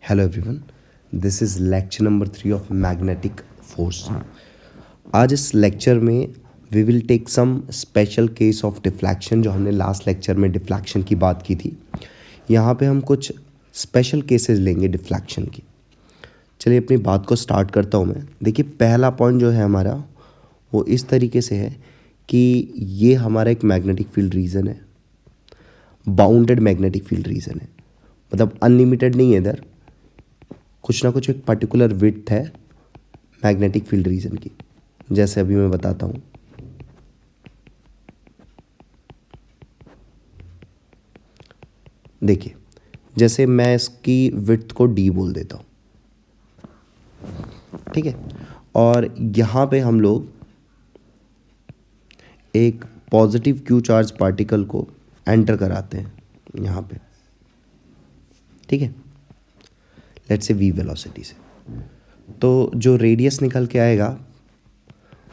Hello everyone, this is lecture number 3 of magnetic force. आज इस lecture में we will take some special case of deflection. जो हमने last lecture में डिफ्लैक्शन की बात की थी, यहाँ पे हम कुछ स्पेशल केसेस लेंगे डिफ्लैक्शन की। चलिए अपनी बात को स्टार्ट करता हूँ मैं। देखिए, पहला पॉइंट जो है हमारा वो इस तरीके से है कि ये हमारा एक मैग्नेटिक फील्ड रीजन है, बाउंडेड मैग्नेटिक फील्ड रीजन है, मतलब अनलिमिटेड नहीं है। इधर कुछ ना कुछ एक पर्टिकुलर विड्थ है मैग्नेटिक फील्ड रीजन की। जैसे अभी मैं बताता हूँ, देखिए जैसे मैं इसकी विड्थ को डी बोल देता हूँ, ठीक है। और यहाँ पे हम लोग एक पॉजिटिव क्यू चार्ज पार्टिकल को एंटर कराते हैं यहाँ पे, ठीक है, लेट्स से वी वेलोसिटी से। तो जो रेडियस निकल के आएगा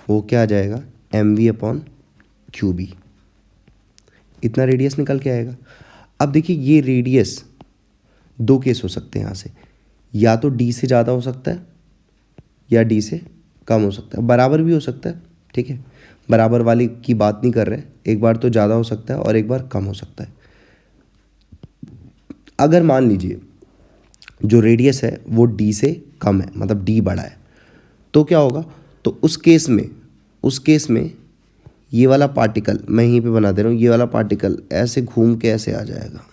वो क्या आ जाएगा, M V upon Q B. इतना रेडियस निकल के आएगा। अब देखिए, ये रेडियस दो केस हो सकते हैं यहाँ से, या तो डी से ज़्यादा हो सकता है या डी से कम हो सकता है, बराबर भी हो सकता है, ठीक है। बराबर वाली की बात नहीं कर रहे, एक बार तो ज़्यादा हो सकता है और एक बार कम हो सकता है। अगर मान लीजिए जो रेडियस है वो डी से कम है, मतलब डी बड़ा है, तो क्या होगा, तो उस केस में ये वाला पार्टिकल, मैं यहीं पे बना दे रहा हूँ, ये वाला पार्टिकल ऐसे घूम के ऐसे आ जाएगा,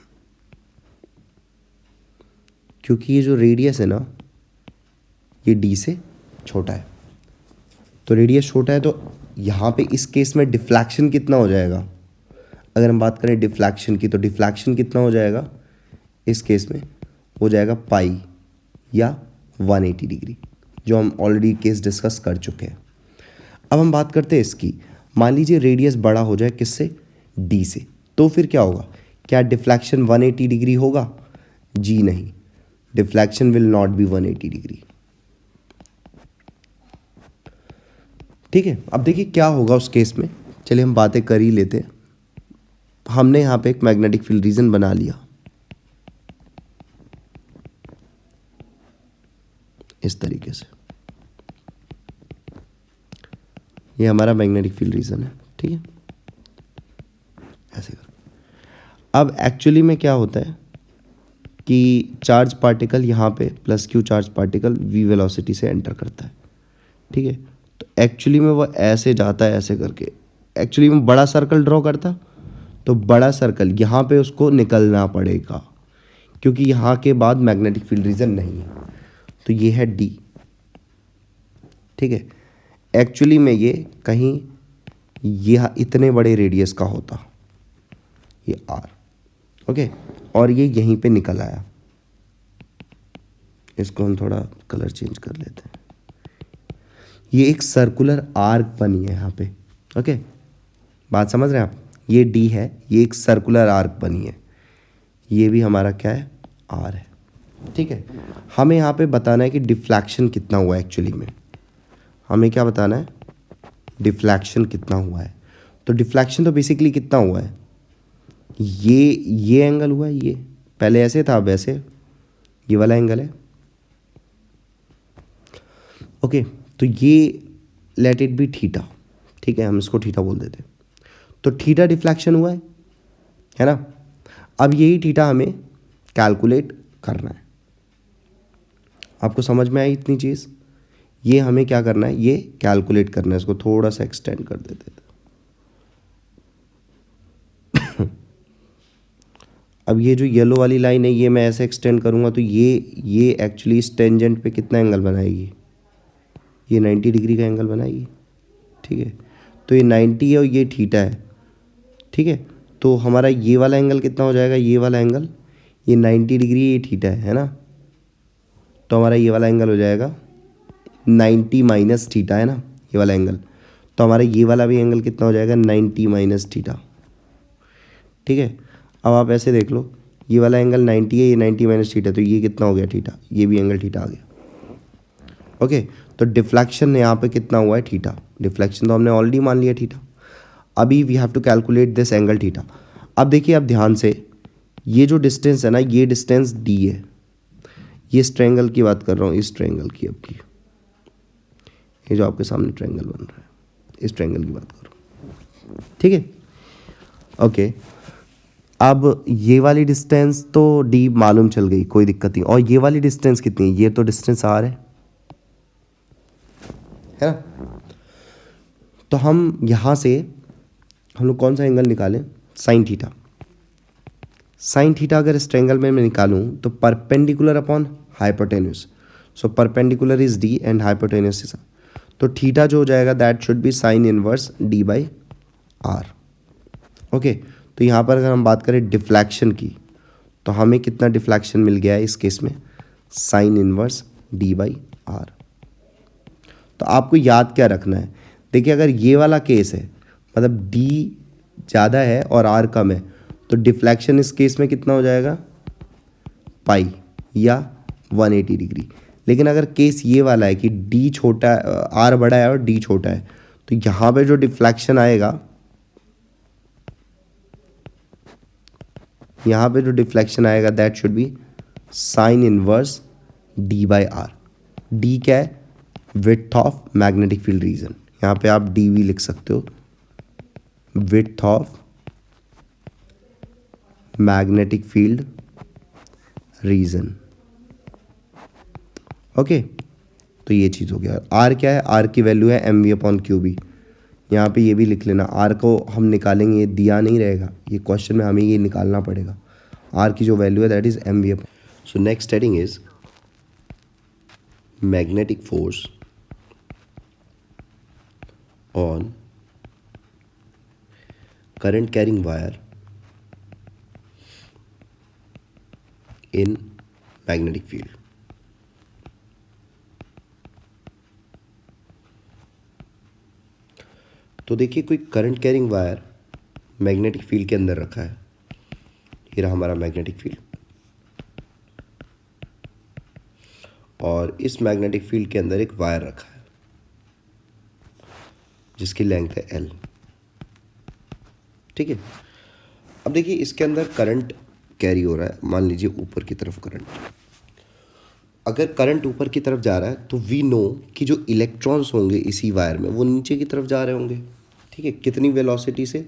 क्योंकि ये जो रेडियस है ना ये डी से छोटा है। तो रेडियस छोटा है, तो यहाँ पे इस केस में डिफ्लैक्शन कितना हो जाएगा। अगर हम बात करें डिफ्लैक्शन की, तो डिफ्लैक्शन कितना हो जाएगा इस केस में, हो जाएगा पाई या 180 डिग्री, जो हम ऑलरेडी केस डिस्कस कर चुके हैं। अब हम बात करते हैं इसकी। मान लीजिए रेडियस बड़ा हो जाए किससे, डी से, तो फिर क्या होगा, क्या डिफ्लैक्शन 180 डिग्री होगा? जी नहीं, डिफ्लैक्शन विल नॉट बी 180 डिग्री, ठीक है। अब देखिए क्या होगा उस केस में। चलिए हम बातें कर ही लेते हैं। हमने यहाँ पे एक मैग्नेटिक फील्ड रीजन बना लिया इस तरीके से, ये हमारा मैग्नेटिक फील्ड रीजन है, ठीक है, ऐसे कर। अब एक्चुअली में क्या होता है कि चार्ज पार्टिकल यहाँ पे plus Q charge particle V velocity से एंटर करता है, ठीक है। तो एक्चुअली में वो ऐसे जाता है, ऐसे करके एक्चुअली में बड़ा सर्कल ड्रॉ करता, तो बड़ा सर्कल यहाँ पे उसको निकलना पड़ेगा, क्योंकि यहाँ के बाद मैग्नेटिक फील्ड रीजन नहीं है। तो ये है डी, ठीक है। एक्चुअली में ये कहीं यह इतने बड़े रेडियस का होता, ये आर, ओके, और ये यहीं पे निकल आया। इसको हम थोड़ा कलर चेंज कर लेते हैं। ये एक सर्कुलर आर्क बनी है यहाँ पे, ओके, बात समझ रहे हैं आप। ये डी है, ये एक सर्कुलर आर्क बनी है, ये भी हमारा क्या है, आर है, ठीक है। हमें यहाँ पे बताना है कि डिफ्लैक्शन कितना हुआ है। एक्चुअली में हमें क्या बताना है, डिफ्लैक्शन कितना हुआ है। तो डिफ्लैक्शन तो बेसिकली कितना हुआ है, ये एंगल हुआ है, ये पहले ऐसे था, अब ऐसे ये वाला एंगल है, ओके। तो ये लेट इट बी थीटा, ठीक है, हम इसको थीटा बोल देते हैं। तो थीटा डिफ्लैक्शन हुआ है ना। अब यही थीटा हमें कैलकुलेट करना है। आपको समझ में आई इतनी चीज़? ये हमें क्या करना है, ये कैलकुलेट करना है। इसको थोड़ा सा एक्सटेंड कर देते थे। अब ये जो येलो वाली लाइन है, ये मैं ऐसे एक्सटेंड करूँगा, तो ये एक्चुअली इस टेंजेंट पे कितना एंगल बनाएगी, ये 90 डिग्री का एंगल बनाएगी, ठीक है। तो ये 90 है और ये थीटा है, ठीक है। तो हमारा ये वाला एंगल कितना हो जाएगा, ये वाला एंगल, ये 90 डिग्री, ये थीटा है ना। तो हमारा ये वाला एंगल हो जाएगा 90 माइनस थीटा, है ना, ये वाला एंगल। तो हमारा ये वाला भी एंगल कितना हो जाएगा, 90 माइनस थीटा, ठीक है। अब आप ऐसे देख लो, ये वाला एंगल 90 है, ये 90 माइनस थीटा, तो ये कितना हो गया, थीटा, ये भी एंगल थीटा आ गया, ओके। तो डिफ्लैक्शन यहाँ पे कितना हुआ है, थीटा। डिफ्लैक्शन तो हमने ऑलरेडी मान लिया थीटा। अभी we have to calculate this angle theta. अब देखिए, अब ध्यान से, ये जो डिस्टेंस है ना, ये डिस्टेंस डी है, ये इस ट्रायंगल की बात कर रहा हूँ, इस ट्रायंगल की आपकी, ये जो आपके सामने ट्रायंगल बन रहा है, इस ट्रायंगल की बात कर रहा हूँ, ठीक है। ओके, अब ये वाली डिस्टेंस तो डी मालूम चल गई, कोई दिक्कत नहीं। और ये वाली डिस्टेंस कितनी है? ये तो डिस्टेंस आर है ना। तो हम यहाँ से हम लोग कौन सा एंगल निकालें? Sine theta. साइन थीटा अगर इस ट्रायंगल में मैं निकालूं तो perpendicular upon hypotenuse, so perpendicular is D and hypotenuse is, तो थीटा जो हो जाएगा that should be sine inverse D by R. Okay, तो यहाँ पर अगर हम बात करें डिफ्लैक्शन की, तो हमें कितना डिफ्लैक्शन मिल गया है इस केस में? Sine inverse D by R. तो आपको याद क्या रखना है? देखिए, अगर ये वाला केस है, मतलब डी ज़्यादा है और आर कम है, तो डिफ्लैक्शन इस केस में कितना हो जाएगा? पाई या 180 डिग्री। लेकिन अगर केस ये वाला है कि डी छोटा, आर बड़ा है और डी छोटा है, तो यहाँ पे जो डिफ्लैक्शन आएगा, यहाँ पे जो डिफ्लेक्शन आएगा that should be sine inverse D by R. D क्या है? Width of magnetic field region, यहाँ पे आप डी वी लिख सकते हो, width of magnetic field region. Okay, तो ये चीज़ हो गया। आर क्या है? आर की वैल्यू है M V upon Q B. यहाँ पे ये भी लिख लेना, आर को हम निकालेंगे, ये दिया नहीं रहेगा, ये क्वेश्चन में हमें ये निकालना पड़ेगा। आर की जो वैल्यू है that is M V upon. So next heading is magnetic force on current carrying wire in magnetic field. तो देखिए, कोई current carrying wire magnetic field के अंदर रखा है, ये रहा हमारा मैग्नेटिक फील्ड, और इस मैग्नेटिक फील्ड के अंदर एक वायर रखा है जिसकी लेंथ है एल, ठीक है। अब देखिए, इसके अंदर करंट कैरी हो रहा है, मान लीजिए ऊपर की तरफ करंट। अगर करंट ऊपर की तरफ जा रहा है तो वी नो कि जो इलेक्ट्रॉन्स होंगे इसी वायर में वो नीचे की तरफ जा रहे होंगे, ठीक है। कितनी वेलोसिटी से?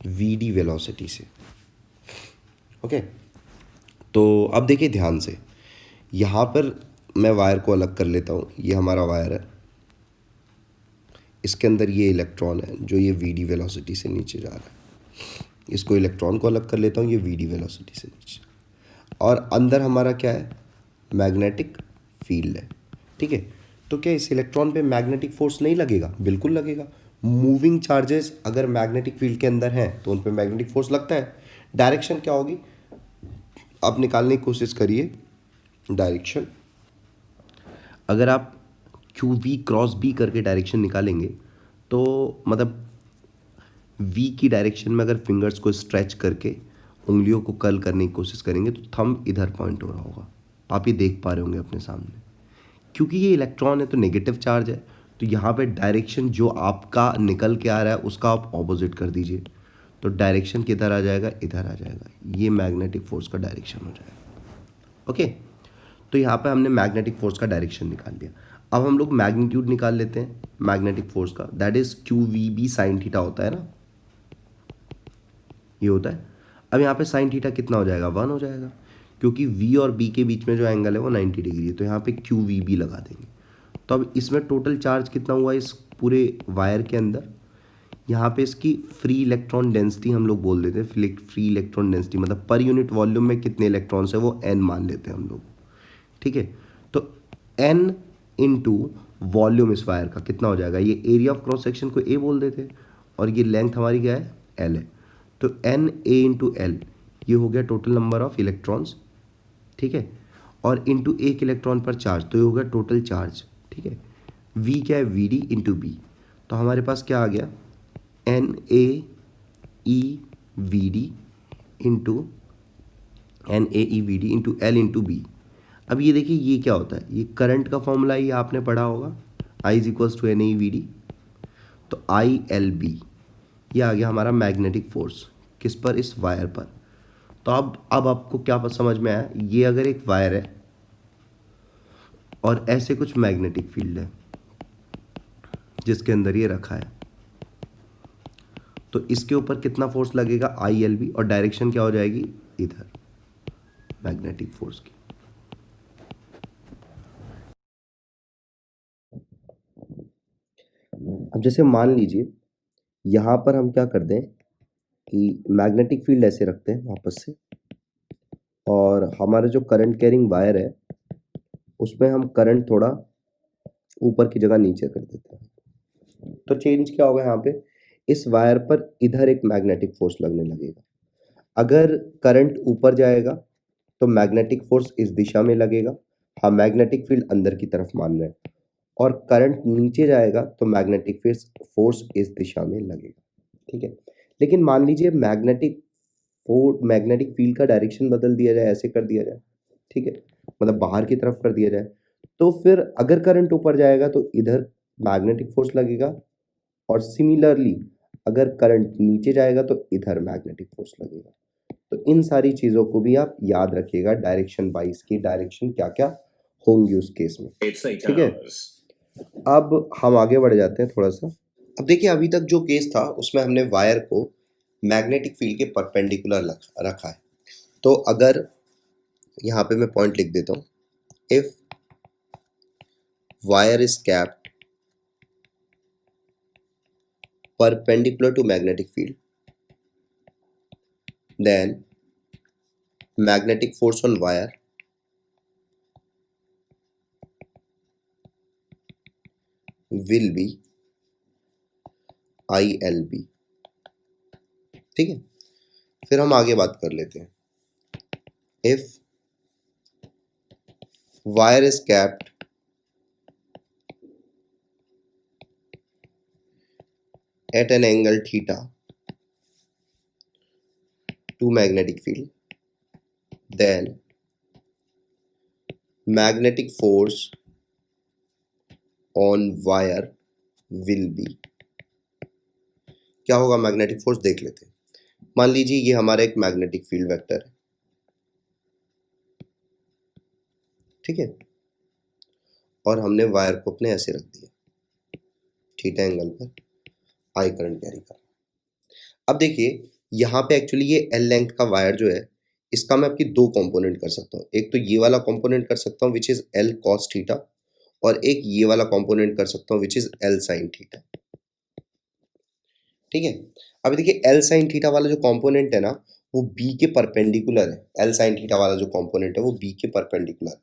वी डी वेलोसिटी से। ओके, तो अब देखिए ध्यान से, यहाँ पर मैं वायर को अलग कर लेता हूँ, ये हमारा वायर है, इसके अंदर ये इलेक्ट्रॉन है जो ये वी डी वेलोसिटी से नीचे जा रहा है, इसको इलेक्ट्रॉन को अलग कर लेता हूँ, ये वी डी वेलोसिटी से नीचे, और अंदर हमारा क्या है? मैग्नेटिक फील्ड है, ठीक है। तो क्या इस इलेक्ट्रॉन पे मैग्नेटिक फोर्स नहीं लगेगा? बिल्कुल लगेगा। मूविंग चार्जेस अगर मैग्नेटिक फील्ड के अंदर हैं तो उन पे मैग्नेटिक फोर्स लगता है। डायरेक्शन क्या होगी? आप निकालने की कोशिश करिए डायरेक्शन। अगर आप क्यू वी क्रॉस बी करके डायरेक्शन निकालेंगे तो मतलब वी की डायरेक्शन में अगर फिंगर्स को स्ट्रेच करके उंगलियों को कर्ल करने की कोशिश करेंगे तो थंब इधर पॉइंट हो रहा होगा, आप ये देख पा रहे होंगे अपने सामने। क्योंकि ये इलेक्ट्रॉन है तो नेगेटिव चार्ज है, तो यहाँ पे डायरेक्शन जो आपका निकल के आ रहा है उसका आप ऑपोजिट कर दीजिए, तो डायरेक्शन किधर आ जाएगा? इधर आ जाएगा। ये मैग्नेटिक फोर्स का डायरेक्शन हो जाएगा। ओके, तो यहाँ पे हमने मैग्नेटिक फोर्स का डायरेक्शन निकाल दिया। अब हम लोग मैग्नीट्यूड निकाल लेते हैं मैग्नेटिक फोर्स का, that is Q V B sine theta होता है ना, ये होता है। अब यहाँ पे साइन थीटा कितना हो जाएगा? 1 हो जाएगा, क्योंकि v और b के बीच में जो एंगल है वो 90 डिग्री है, तो यहाँ पे क्यू वी बी लगा देंगे। तो अब इसमें टोटल चार्ज कितना हुआ इस पूरे वायर के अंदर? यहाँ पे इसकी फ्री इलेक्ट्रॉन डेंसिटी हम लोग बोल देते हैं, फ्री इलेक्ट्रॉन डेंसिटी मतलब पर यूनिट वॉल्यूम में कितने इलेक्ट्रॉन्स है वो n मान लेते हैं हम लोग, ठीक है। तो n इंटू वॉल्यूम इस वायर का कितना हो जाएगा? ये एरिया ऑफ क्रॉस सेक्शन को a बोल देते हैं और ये लेंथ हमारी क्या है? l है, तो n a इंटू एल, ये हो गया टोटल नंबर ऑफ इलेक्ट्रॉन्स, ठीक है, और इंटू एक इलेक्ट्रॉन पर चार्ज, तो ये हो गया टोटल चार्ज, ठीक है। v क्या है? वी डी इंटू बी, तो हमारे पास क्या आ गया? N A E V D into N A E V D into L into B. अब ये देखिए, ये क्या होता है? ये करंट का फॉर्मूला ये आपने पढ़ा होगा, I is equals to N A E V D, तो आई एल बी, ये आ गया हमारा मैग्नेटिक फोर्स, किस पर? इस वायर पर। तो अब आपको क्या समझ में आया? ये अगर एक वायर है, और ऐसे कुछ मैग्नेटिक फील्ड है जिसके अंदर ये रखा है, तो इसके ऊपर कितना फोर्स लगेगा, आई एल बी, और डायरेक्शन क्या हो जाएगी, इधर मैग्नेटिक फोर्स की। अब जैसे मान लीजिए यहां पर हम क्या कर दें कि मैग्नेटिक फील्ड ऐसे रखते हैं वापस से, और हमारे जो करंट कैरिंग वायर है उसमें हम करंट थोड़ा ऊपर की जगह नीचे कर देते हैं। तो चेंज क्या होगा, यहाँ पे इस वायर पर इधर एक मैग्नेटिक फोर्स लगने लगेगा। अगर करंट ऊपर जाएगा तो मैग्नेटिक फोर्स इस दिशा में लगेगा, हम मैग्नेटिक फील्ड अंदर की तरफ मान रहे हैं, और करंट नीचे जाएगा तो मैग्नेटिक फोर्स इस दिशा में लगेगा। ठीक है, लेकिन मान लीजिए मैग्नेटिक फील्ड का डायरेक्शन बदल दिया जाए, ऐसे कर दिया जाए, ठीक है, मतलब बाहर की तरफ कर दिया जाए, तो फिर अगर करंट ऊपर जाएगा तो इधर मैग्नेटिक फोर्स लगेगा, और सिमिलरली अगर करंट नीचे जाएगा तो इधर मैग्नेटिक फोर्स लगेगा। तो इन सारी चीज़ों को भी आप याद रखिएगा, डायरेक्शन वाइज की डायरेक्शन क्या क्या होंगी उस केस में। ठीक है, अब हम आगे बढ़ जाते हैं थोड़ा सा। अब देखिए अभी तक जो केस था उसमें हमने वायर को मैग्नेटिक फील्ड के परपेंडिकुलर रखा है। तो अगर यहाँ पे मैं पॉइंट लिख देता हूँ, if wire is capped perpendicular to magnetic field, then magnetic force on wire will be ILB। ठीक है, फिर हम आगे बात कर लेते हैं। If wire is capped at an angle theta to magnetic field, then magnetic force on wire will be, क्या होगा मैग्नेटिक फोर्स देख लेते हैं। मान लीजिए ये हमारा एक मैग्नेटिक फील्ड वेक्टर है, ठीक है, और हमने वायर को अपने ऐसे रख दिया थीटा एंगल पर, आई करंट कैरी कर। अब देखिए यहाँ पे एक्चुअली ये एल लेंथ का वायर जो है इसका मैं आपकी दो कंपोनेंट कर सकता हूँ। एक तो ये वाला कंपोनेंट कर सकता हूँ which is L cos theta, और एक ये वाला कंपोनेंट कर सकता हूँ which is L sine theta. ठीक है, अभी देखिए एल साइन थीटा वाला जो कंपोनेंट है ना वो बी के परपेंडिकुलर है। एल साइन थीटा वाला जो कंपोनेंट है वो बी के परपेंडिकुलर है।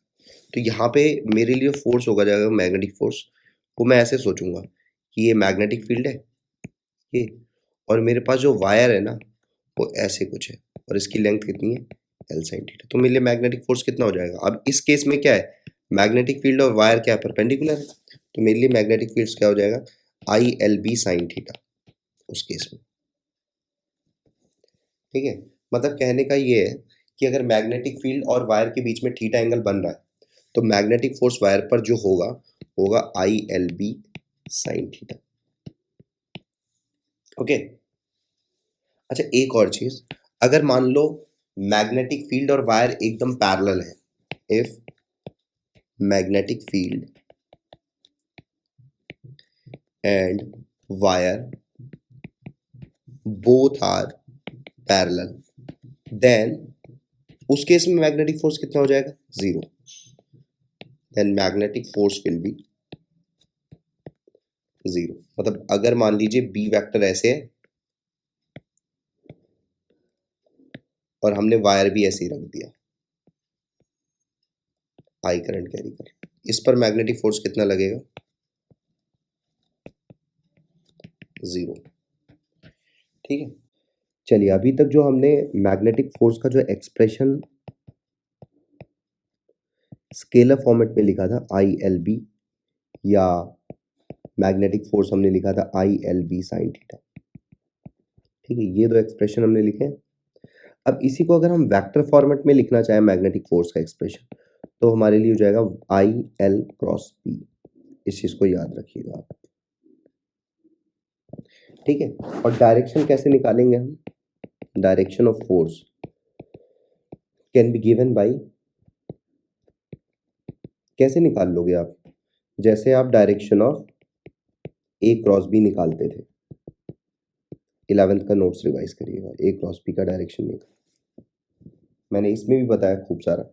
तो यहाँ पे मेरे लिए फोर्स होगा जाएगा मैग्नेटिक फोर्स, वो मैं ऐसे सोचूंगा कि ये मैग्नेटिक फील्ड है ये, और मेरे पास जो वायर है ना वो ऐसे कुछ है, और इसकी लेंथ कितनी है, एल साइन थीटा। तो मेरे लिए मैग्नेटिक फोर्स कितना हो जाएगा। अब इस केस में क्या है, मैग्नेटिक फील्ड और वायर क्या है, परपेंडिकुलर है, तो मेरे लिए मैग्नेटिक फील्ड क्या हो जाएगा, I L B sine theta उस केस में। ठीक है, मतलब कहने का ये है कि अगर मैग्नेटिक फील्ड और वायर के बीच में थीटा एंगल बन रहा है तो मैग्नेटिक फोर्स वायर पर जो होगा होगा I L B sine theta. Okay, अच्छा एक और चीज, अगर मान लो मैग्नेटिक फील्ड और वायर एकदम पैरेलल है, if magnetic field and wire both are parallel, then उस केस में मैग्नेटिक फोर्स कितना हो जाएगा, zero. Then magnetic force will be zero. मतलब अगर मान लीजिए बी वेक्टर ऐसे है और हमने वायर भी ऐसे ही रख दिया आई करंट कैरी कर, इस पर मैग्नेटिक फोर्स कितना लगेगा, जीरो। ठीक है, चलिए अभी तक जो हमने मैग्नेटिक फोर्स का जो एक्सप्रेशन स्केलर फॉर्मेट में लिखा था आई एल बी, या मैग्नेटिक फोर्स हमने लिखा था I L B sine theta. ठीक है, ये दो एक्सप्रेशन हमने लिखे हैं। अब इसी को अगर हम वेक्टर फॉर्मेट में लिखना चाहें मैग्नेटिक फोर्स का एक्सप्रेशन, तो हमारे लिए हो जाएगा आई एल क्रॉस बी। इस चीज को याद रखिएगा आप। ठीक है, और डायरेक्शन कैसे निकालेंगे हम, direction of force can be given by कैसे निकाल लोगे आप? जैसे आप direction of A cross B निकालते थे। 11th का नोट्स रिवाइज करिएगा, ए क्रॉस बी का डायरेक्शन निकाल, मैंने इसमें भी बताया खूब सारा।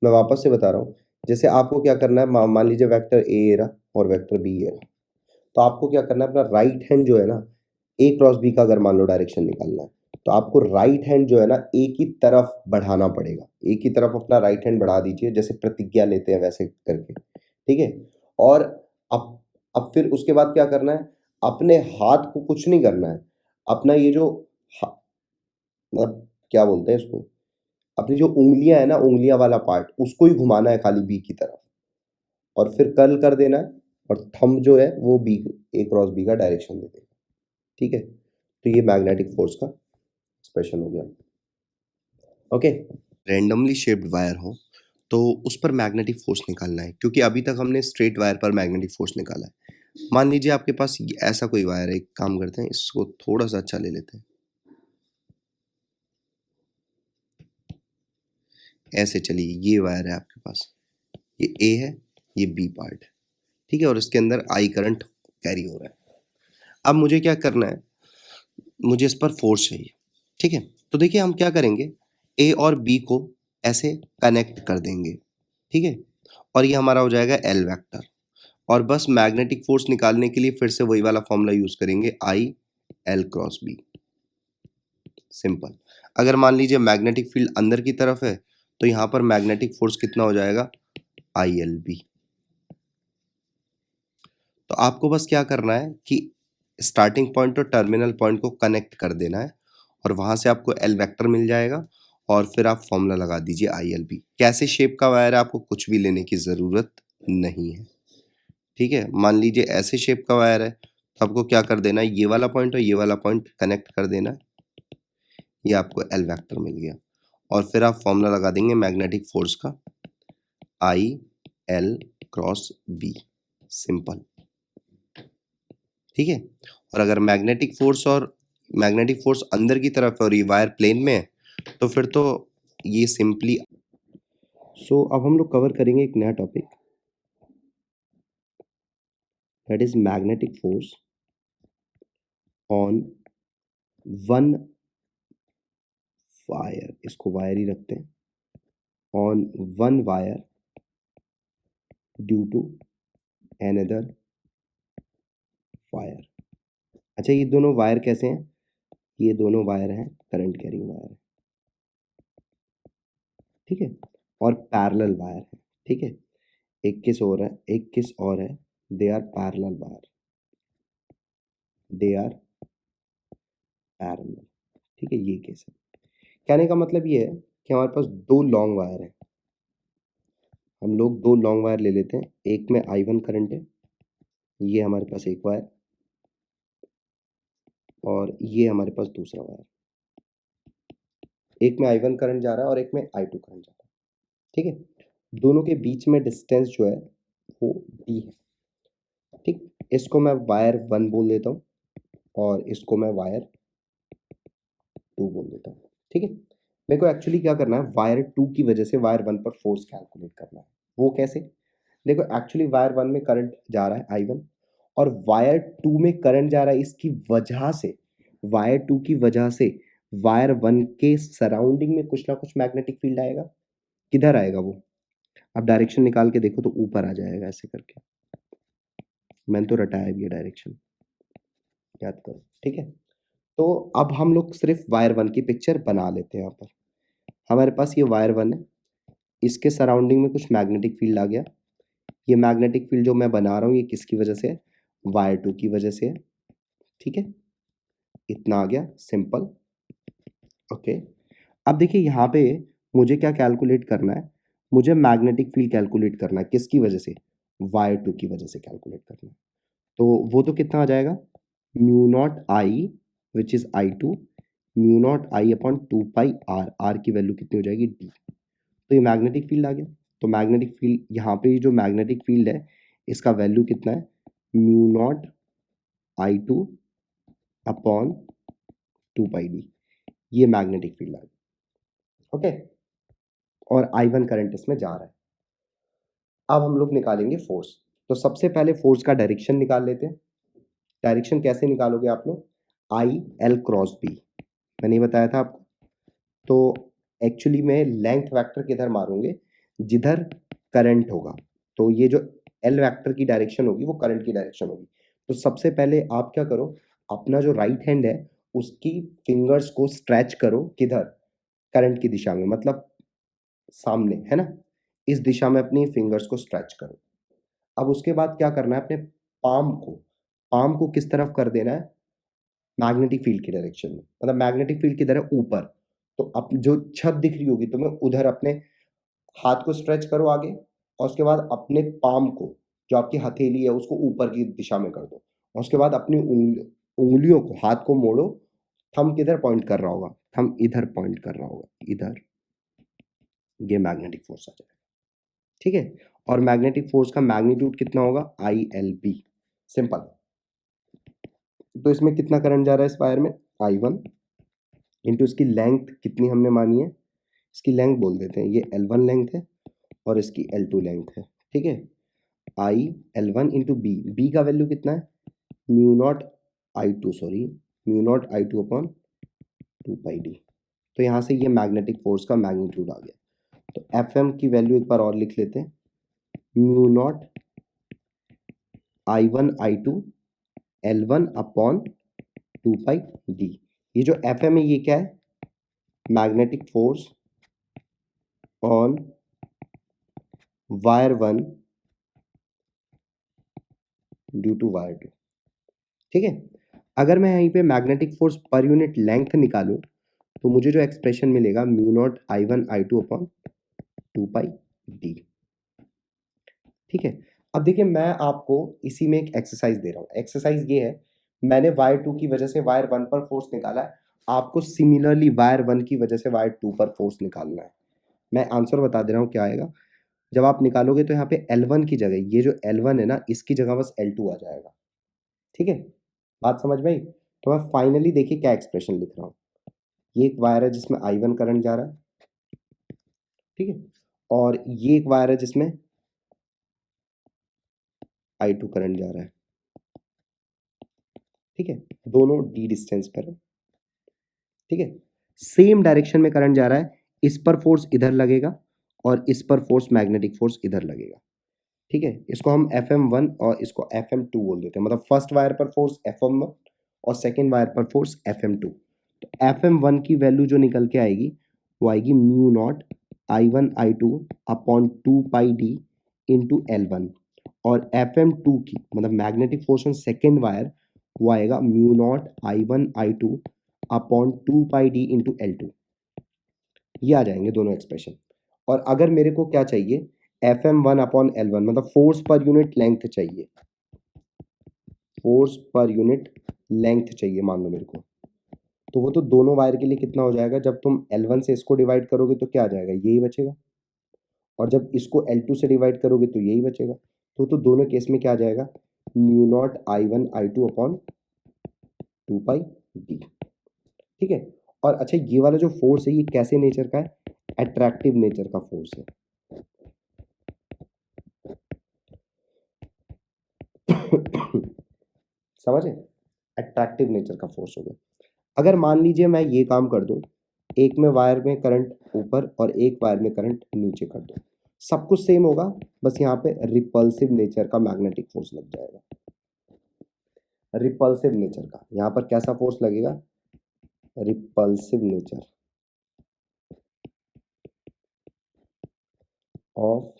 मैं वापस से बता रहा हूँ, जैसे आपको क्या करना है, मान लीजिए वेक्टर ए रहा और वेक्टर बी रहा, तो आपको क्या करना है, अपना राइट हैंड जो है ना, ए क्रॉस बी का अगर मान लो डायरेक्शन निकालना है, तो आपको राइट हैंड जो है ना ए की तरफ बढ़ाना पड़ेगा। ए की तरफ अपना राइट हैंड बढ़ा दीजिए, जैसे प्रतिज्ञा लेते हैं वैसे करके, ठीक है। और अब फिर उसके बाद क्या करना है, अपने हाथ को कुछ नहीं करना है, अपना ये जो मतलब क्या बोलते हैं इसको, अपनी जो उंगलियां है ना, उंगलियां वाला पार्ट, उसको ही घुमाना है खाली बी की तरफ, और फिर कर्ल कर देना है, और थंब जो है वो बी, ए क्रॉस बी का डायरेक्शन दे देगा, ठीक है। तो ये मैग्नेटिक फोर्स का एक्सप्रेशन हो गया। ओके, रैंडमली शेप्ड वायर हो तो उस पर मैग्नेटिक फोर्स निकालना है, क्योंकि अभी तक हमने स्ट्रेट वायर पर मैग्नेटिक फोर्स निकाला है। मान लीजिए आपके पास ऐसा कोई वायर है, एक काम करते हैं, इसको थोड़ा सा अच्छा ले लेते हैं, ऐसे चलिए, ये वायर है आपके पास, ये ए है, ये बी पार्ट है, ठीक है, और इसके अंदर आई करंट कैरी हो रहा है। अब मुझे क्या करना है, मुझे इस पर फोर्स चाहिए, ठीक है। तो देखिए हम क्या करेंगे, ए और बी को ऐसे कनेक्ट कर देंगे, ठीक है, और ये हमारा हो जाएगा एल वेक्टर। और बस मैग्नेटिक फोर्स निकालने के लिए फिर से वही वाला फॉर्मूला यूज करेंगे, I L cross B, simple. अगर मान लीजिए मैग्नेटिक फील्ड अंदर की तरफ है, तो यहां पर मैग्नेटिक फोर्स कितना हो जाएगा, आई एल बी। तो आपको बस क्या करना है कि स्टार्टिंग पॉइंट और टर्मिनल पॉइंट को कनेक्ट कर देना है, और वहां से आपको एल वेक्टर मिल जाएगा, और फिर आप फॉर्मूला लगा दीजिए आई एल बी। कैसे शेप का वायर है, आपको कुछ भी लेने की ज़रूरत नहीं है, ठीक है। मान लीजिए ऐसे शेप का वायर है, तो आपको क्या कर देना है, ये वाला पॉइंट और ये वाला पॉइंट कनेक्ट कर देना है, ये आपको एल वेक्टर मिल गया, और फिर आप फॉर्मूला लगा देंगे मैग्नेटिक फोर्स का, I L cross B, simple, ठीक है। और अगर मैग्नेटिक फोर्स अंदर की तरफ है और ये वायर प्लेन में है, तो फिर तो ये सिंपली। सो अब हम लोग कवर करेंगे एक नया topic, that is magnetic force on one wire, इसको वायर ही रखते हैं, on one wire due to another wire. अच्छा, ये दोनों वायर कैसे हैं, ये दोनों वायर हैं करंट कैरिंग वायर, ठीक है, और पैरेलल वायर है, ठीक है। एक किस और है, एक किस और है, they are parallel wire, they are parallel, ठीक है, ये केस है। कहने का मतलब ये है कि हमारे पास दो लॉन्ग वायर है, हम लोग दो लॉन्ग वायर ले लेते हैं, एक में I1 करंट है, ये हमारे पास एक वायर, और ये हमारे पास दूसरा वायर, एक में I1 करंट जा रहा है और एक में I2 करंट जा रहा है, ठीक है। दोनों के बीच में डिस्टेंस जो है वो D है, ठीक। इसको मैं वायर 1 बोल देता हूँ, और इसको मैं वायर 2 बोल देता हूँ, ठीक है। मेरे को एक्चुअली क्या करना है, वायर 2 की वजह से वायर 1 पर फोर्स कैलकुलेट करना है। वो कैसे, देखो एक्चुअली वायर 1 में करंट जा रहा है I1, और वायर 2 में करंट जा रहा है, इसकी वजह से, वायर 2 की वजह से वायर 1 के सराउंडिंग में कुछ ना कुछ मैग्नेटिक फील्ड आएगा। किधर आएगा वो, अब डायरेक्शन निकाल के देखो तो ऊपर आ जाएगा ऐसे करके, मैंने तो रटाया भी है डायरेक्शन, याद करो, ठीक है। तो अब हम लोग सिर्फ वायर 1 की पिक्चर बना लेते हैं। यहाँ पर हमारे पास ये वायर 1 है, इसके सराउंडिंग में कुछ मैग्नेटिक फील्ड आ गया, ये मैग्नेटिक फील्ड जो मैं बना रहा हूँ ये किसकी वजह से है, वायर 2 की वजह से है, ठीक है। इतना आ गया, सिंपल, ओके। अब देखिए यहाँ पे मुझे क्या कैलकुलेट करना है, मुझे मैग्नेटिक फील्ड कैलकुलेट करना है, किसकी वजह से, वायर 2 की वजह से कैलकुलेट करना है। तो वो तो कितना आ जाएगा, mu naught I which is I2, mu naught I upon 2 pi R, R की वैल्यू कितनी हो जाएगी, डी। तो ये मैग्नेटिक फील्ड आ गया। तो मैग्नेटिक फील्ड यहाँ पे जो मैग्नेटिक फील्ड है इसका वैल्यू कितना है, mu not I2 upon 2 pi D, ये मैग्नेटिक फील्ड आ गया, ओके। और I1 करंट इसमें जा रहा है। अब हम लोग निकालेंगे फोर्स। तो सबसे पहले फोर्स का डायरेक्शन निकाल लेते हैं। डायरेक्शन कैसे निकालोगे आप लोग? आई एल क्रॉस बी, मैंने ये बताया था आपको। तो एक्चुअली में लेंथ वेक्टर किधर मारूंगे? जिधर करंट होगा। तो ये जो एल वेक्टर की डायरेक्शन होगी वो करंट की डायरेक्शन होगी। तो सबसे पहले आप क्या करो, अपना जो राइट हैंड है उसकी फिंगर्स को स्ट्रेच करो, किधर? करंट की दिशा में, मतलब सामने, है ना? इस दिशा में अपनी फिंगर्स को स्ट्रेच करो। अब उसके बाद क्या करना है, अपने पाम को किस तरफ कर देना है? मैग्नेटिक फील्ड की डायरेक्शन में। मतलब मैग्नेटिक फील्ड किधर है? ऊपर। तो अब जो छत दिख रही होगी तुम्हें, उधर अपने हाथ को स्ट्रेच करो आगे, और उसके बाद अपने पाम को, जो आपकी हथेली है, उसको ऊपर की दिशा में कर दो। और उसके बाद अपनी उंगलियों को, हाथ को मोड़ो। थंब किधर पॉइंट कर रहा होगा? थंब इधर पॉइंट कर रहा होगा, इधर। ये मैग्नेटिक फोर्स आ जाएगा, ठीक है। और मैग्नेटिक फोर्स का मैग्नीट्यूड कितना होगा? I L B. सिंपल। तो इसमें कितना करंट जा रहा है इस वायर में? आई वन इंटू इसकी लेंथ कितनी हमने मानी है, इसकी लेंथ बोल देते हैं, ये L1 लेंथ है और इसकी L2 लेंथ है, ठीक है। I L1 into B, B का वैल्यू कितना है? Mu naught I two, sorry, mu naught I two upon 2 pi D. तो यहाँ से ये मैग्नेटिक फोर्स का मैग्नीट्यूड आ गया। तो एफ एम की वैल्यू एक बार और लिख लेते हैं, mu naught I1 I2 L1 upon 2 pi D. ये जो एफ एम है ये क्या है? Magnetic force on wire 1 due to wire 2, ठीक है। अगर मैं यहीं पे magnetic force per unit length निकालूं तो मुझे जो एक्सप्रेशन मिलेगा, mu naught I1 I2 upon 2 pi D, ठीक है। अब देखिए, मैं आपको इसी में एक एक्सरसाइज दे रहा हूँ। एक्सरसाइज ये है, मैंने वायर 2 की वजह से वायर 1 पर फोर्स निकाला है, आपको सिमिलरली वायर 1 की वजह से वायर 2 पर फोर्स निकालना है। मैं आंसर बता दे रहा हूँ क्या आएगा। जब आप निकालोगे तो यहाँ पे L1 की जगह, ये जो L1 है ना, इसकी जगह बस L2 आ जाएगा, ठीक है। बात समझ में आई? तो मैं फाइनली देखिए क्या एक्सप्रेशन लिख रहा हूँ। ये एक वायर है जिसमें I1 करंट जा रहा है, ठीक है। और ये एक वायर है जिसमें I2 करंट जा रहा है, ठीक है। दोनों डी डिस्टेंस पर है, ठीक है। सेम डायरेक्शन में करंट जा रहा है, इस पर फोर्स इधर लगेगा और इस पर फोर्स, मैग्नेटिक फोर्स, इधर लगेगा, ठीक है। इसको हम FM1 और इसको FM2 बोल देते हैं। मतलब फर्स्ट वायर पर फोर्स FM1 और सेकेंड वायर पर फोर्स FM2। तो FM1 की वैल्यू जो निकल के आएगी वो आएगी mu naught I1 I2 upon 2 pi D into L1। और FM2 की, मतलब magnetic force on second wire, वो आएगा mu naught I1 I2 upon 2 pi D into L2। ये आ जाएंगे दोनों एक्सप्रेशन। और अगर मेरे को क्या चाहिए, FM1 अपॉन L1, मतलब फोर्स पर यूनिट लेंथ चाहिए, फोर्स पर यूनिट लेंथ चाहिए मान लो मेरे को। तो वो तो दोनों वायर के लिए कितना हो जाएगा, जब तुम L1 से इसको डिवाइड करोगे तो क्या आ जाएगा, यही बचेगा। और जब इसको L2 से डिवाइड करोगे तो यही बचेगा। तो दोनों केस में क्या आ जाएगा, mu naught I1 I2 upon 2 pi D, ठीक है। और अच्छा, ये वाला जो फोर्स है ये कैसे नेचर का है? अट्रैक्टिव नेचर का फोर्स है। समझे? अट्रैक्टिव नेचर का फोर्स हो गया। अगर मान लीजिए मैं ये काम कर दूं, एक में वायर में करंट ऊपर और एक वायर में करंट नीचे कर दूं, सब कुछ सेम होगा, बस यहाँ पे रिपल्सिव नेचर का मैग्नेटिक फोर्स लग जाएगा। रिपल्सिव नेचर का यहाँ पर कैसा फोर्स लगेगा? Repulsive nature of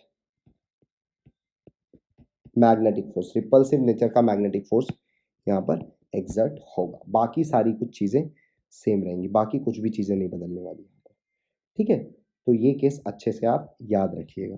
magnetic force, repulsive nature का मैग्नेटिक फोर्स यहाँ पर एग्जर्ट होगा। बाकी सारी कुछ चीज़ें सेम रहेंगी, बाकी कुछ भी चीज़ें नहीं बदलने वाली यहाँ पर, ठीक है। तो ये केस अच्छे से आप याद रखिएगा।